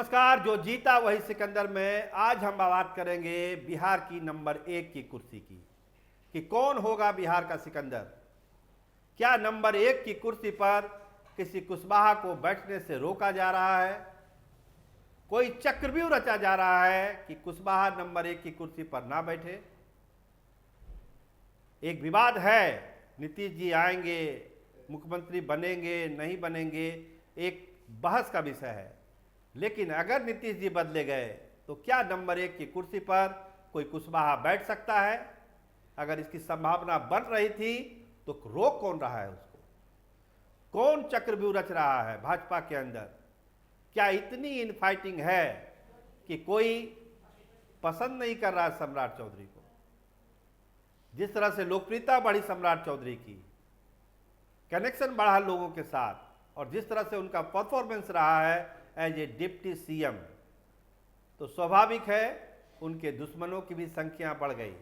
नमस्कार। जो जीता वही सिकंदर में आज हम बात करेंगे बिहार की नंबर 1 की कुर्सी की कि कौन होगा बिहार का सिकंदर। क्या नंबर 1 की कुर्सी पर किसी कुशवाहा को बैठने से रोका जा रहा है? कोई चक्रव्यूह रचा जा रहा है कि कुशवाहा नंबर 1 की कुर्सी पर ना बैठे? एक विवाद है, नीतीश जी आएंगे, मुख्यमंत्री बनेंगे नहीं बनेंगे, एक बहस का विषय है। लेकिन अगर नीतीश जी बदले गए तो क्या नंबर 1 की कुर्सी पर कोई कुशवाहा बैठ सकता है? अगर इसकी संभावना बन रही थी तो रोक कौन रहा है उसको? कौन चक्रव्यूह रच रहा है भाजपा के अंदर? क्या इतनी इनफाइटिंग है कि कोई पसंद नहीं कर रहा है सम्राट चौधरी को? जिस तरह से लोकप्रियता बढ़ी सम्राट चौधरी की, कनेक्शन बढ़ा लोगों के साथ, और जिस तरह से उनका परफॉर्मेंस रहा है एज ए डिप्टी सीएम, तो स्वाभाविक है उनके दुश्मनों की भी संख्या बढ़ गई।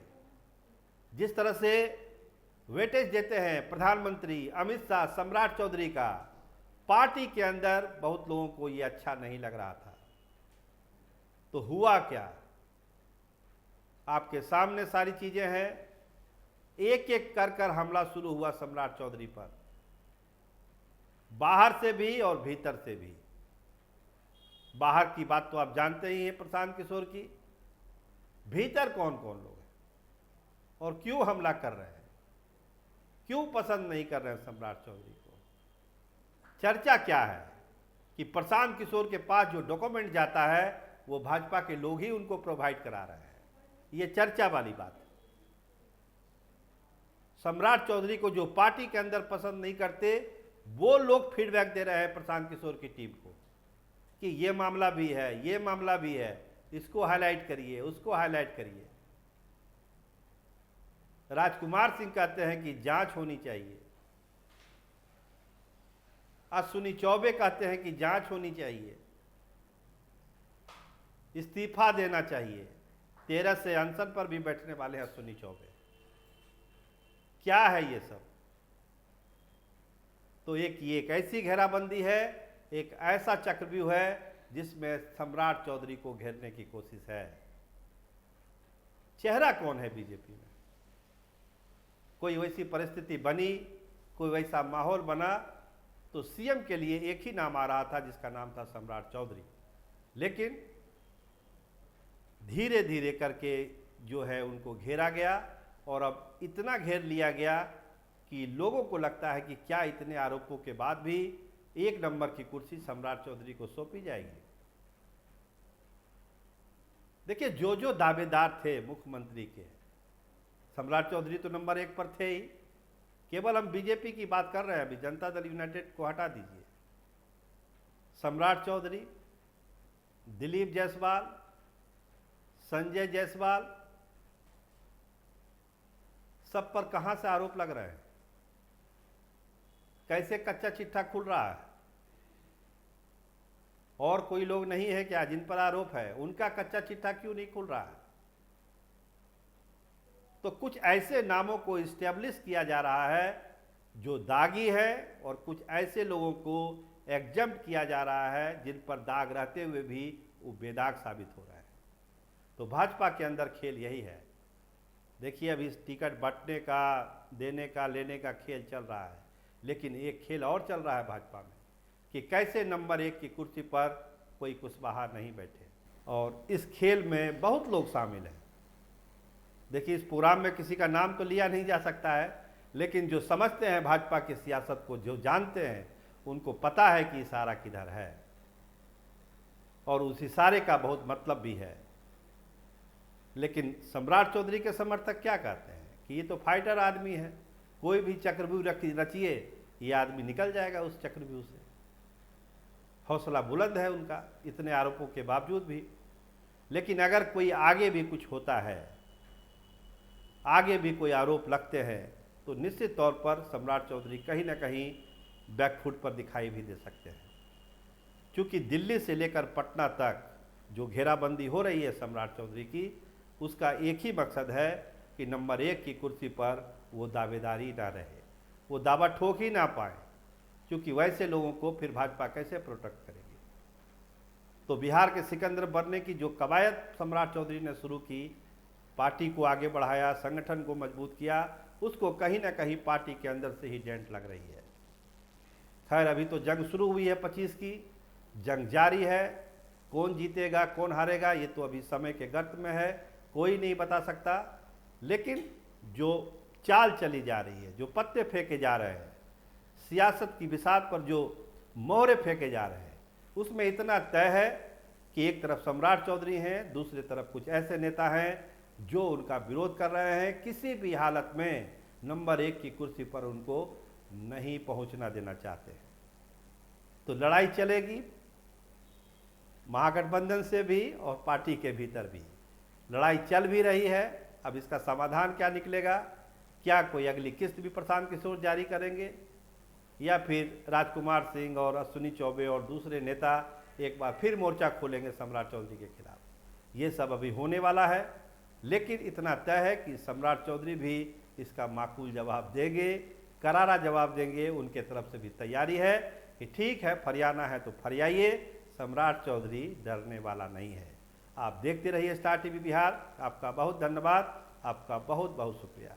जिस तरह से वेटेज देते हैं प्रधानमंत्री अमित शाह सम्राट चौधरी का, पार्टी के अंदर बहुत लोगों को ये अच्छा नहीं लग रहा था। तो हुआ क्या? आपके सामने सारी चीजें हैं। एक एक कर कर हमला शुरू हुआ सम्राट चौधरी पर, बाहर से भी और भीतर से भी। बाहर की बात तो आप जानते ही हैं प्रशांत किशोर की। भीतर कौन कौन लोग हैं और क्यों हमला कर रहे हैं, क्यों पसंद नहीं कर रहे हैं सम्राट चौधरी को? चर्चा क्या है कि प्रशांत किशोर के पास जो डॉक्यूमेंट जाता है वो भाजपा के लोग ही उनको प्रोवाइड करा रहे हैं। ये चर्चा वाली बात है। सम्राट चौधरी को जो पार्टी के अंदर पसंद नहीं करते वो लोग फीडबैक दे रहे हैं प्रशांत किशोर की टीम को कि ये मामला भी है, ये मामला भी है, इसको हाईलाइट करिए, उसको हाईलाइट करिए। राजकुमार सिंह कहते हैं कि जांच होनी चाहिए। अश्विनी चौबे कहते हैं कि जांच होनी चाहिए, इस्तीफा देना चाहिए। 13 से अनशन पर भी बैठने वाले हैं अश्विनी चौबे। क्या है ये सब? तो ये एक ऐसी घेराबंदी है, एक ऐसा चक्रव्यूह है जिसमें सम्राट चौधरी को घेरने की कोशिश है। चेहरा कौन है बीजेपी में? कोई वैसी परिस्थिति बनी, कोई वैसा माहौल बना तो सीएम के लिए एक ही नाम आ रहा था जिसका नाम था सम्राट चौधरी। लेकिन धीरे धीरे करके जो है उनको घेरा गया, और अब इतना घेर लिया गया कि लोगों को लगता है कि क्या इतने आरोपों के बाद भी 1 नंबर की कुर्सी सम्राट चौधरी को सौंपी जाएगी? देखिए, जो जो दावेदार थे मुख्यमंत्री के, सम्राट चौधरी तो नंबर 1 पर थे ही। केवल हम बीजेपी की बात कर रहे हैं, अभी जनता दल यूनाइटेड को हटा दीजिए। सम्राट चौधरी, दिलीप जायसवाल, संजय जायसवाल, सब पर कहां से आरोप लग रहे हैं? कैसे कच्चा चिट्ठा खुल रहा है? और कोई लोग नहीं है क्या जिन पर आरोप है? उनका कच्चा चिट्ठा क्यों नहीं खुल रहा है? तो कुछ ऐसे नामों को इस्टेब्लिश किया जा रहा है जो दागी है, और कुछ ऐसे लोगों को एग्जम्प्ट किया जा रहा है जिन पर दाग रहते हुए भी वो बेदाग साबित हो रहा है। तो भाजपा के अंदर खेल यही है। देखिए, अभी टिकट बंटने का, देने का, लेने का खेल चल रहा है, लेकिन एक खेल और चल रहा है भाजपा में कि कैसे नंबर 1 की कुर्सी पर कोई कुशवाहा नहीं बैठे। और इस खेल में बहुत लोग शामिल हैं। देखिए, इस प्रोग्राम में किसी का नाम तो लिया नहीं जा सकता है, लेकिन जो समझते हैं भाजपा की सियासत को, जो जानते हैं, उनको पता है कि इशारा किधर है, और उस इशारे का बहुत मतलब भी है। लेकिन सम्राट चौधरी के समर्थक क्या कहते हैं कि ये तो फाइटर आदमी है, कोई भी चक्रव्यूह रचिए, ये आदमी निकल जाएगा उस चक्रव्यूह से। हौसला बुलंद है उनका इतने आरोपों के बावजूद भी। लेकिन अगर कोई आगे भी कुछ होता है, आगे भी कोई आरोप लगते हैं, तो निश्चित तौर पर सम्राट चौधरी कहीं ना कहीं बैकफुट पर दिखाई भी दे सकते हैं। क्योंकि दिल्ली से लेकर पटना तक जो घेराबंदी हो रही है सम्राट चौधरी की, उसका एक ही मकसद है कि नंबर 1 की कुर्सी पर वो दावेदारी ना रहे, वो दावा ठोक ही ना पाए, क्योंकि वैसे लोगों को फिर भाजपा कैसे प्रोटेक्ट करेगी। तो बिहार के सिकंदर बनने की जो कवायद सम्राट चौधरी ने शुरू की, पार्टी को आगे बढ़ाया, संगठन को मजबूत किया, उसको कहीं ना कहीं पार्टी के अंदर से ही डेंट लग रही है। खैर, अभी तो जंग शुरू हुई है 25 की, जंग जारी है। कौन जीतेगा कौन हारेगा ये तो अभी समय के गर्त में है, कोई नहीं बता सकता। लेकिन जो चाल चली जा रही है, जो पत्ते फेंके जा रहे हैं, सियासत की बिसात पर जो मोहरे फेंके जा रहे हैं, उसमें इतना तय है कि एक तरफ सम्राट चौधरी हैं, दूसरी तरफ कुछ ऐसे नेता हैं जो उनका विरोध कर रहे हैं, किसी भी हालत में नंबर 1 की कुर्सी पर उनको नहीं पहुंचना देना चाहते। तो लड़ाई चलेगी महागठबंधन से भी और पार्टी के भीतर भी लड़ाई चल भी रही है। अब इसका समाधान क्या निकलेगा? क्या कोई अगली किस्त भी प्रशांत किशोर जारी करेंगे, या फिर राजकुमार सिंह और अश्विनी चौबे और दूसरे नेता एक बार फिर मोर्चा खोलेंगे सम्राट चौधरी के खिलाफ? ये सब अभी होने वाला है। लेकिन इतना तय है कि सम्राट चौधरी भी इसका माकूल जवाब देंगे, करारा जवाब देंगे। उनके तरफ से भी तैयारी है कि ठीक है, फरियाना है तो फरियाइए, सम्राट चौधरी डरने वाला नहीं है। आप देखते रहिए स्टार टीवी बिहार। आपका बहुत धन्यवाद, आपका बहुत बहुत शुक्रिया।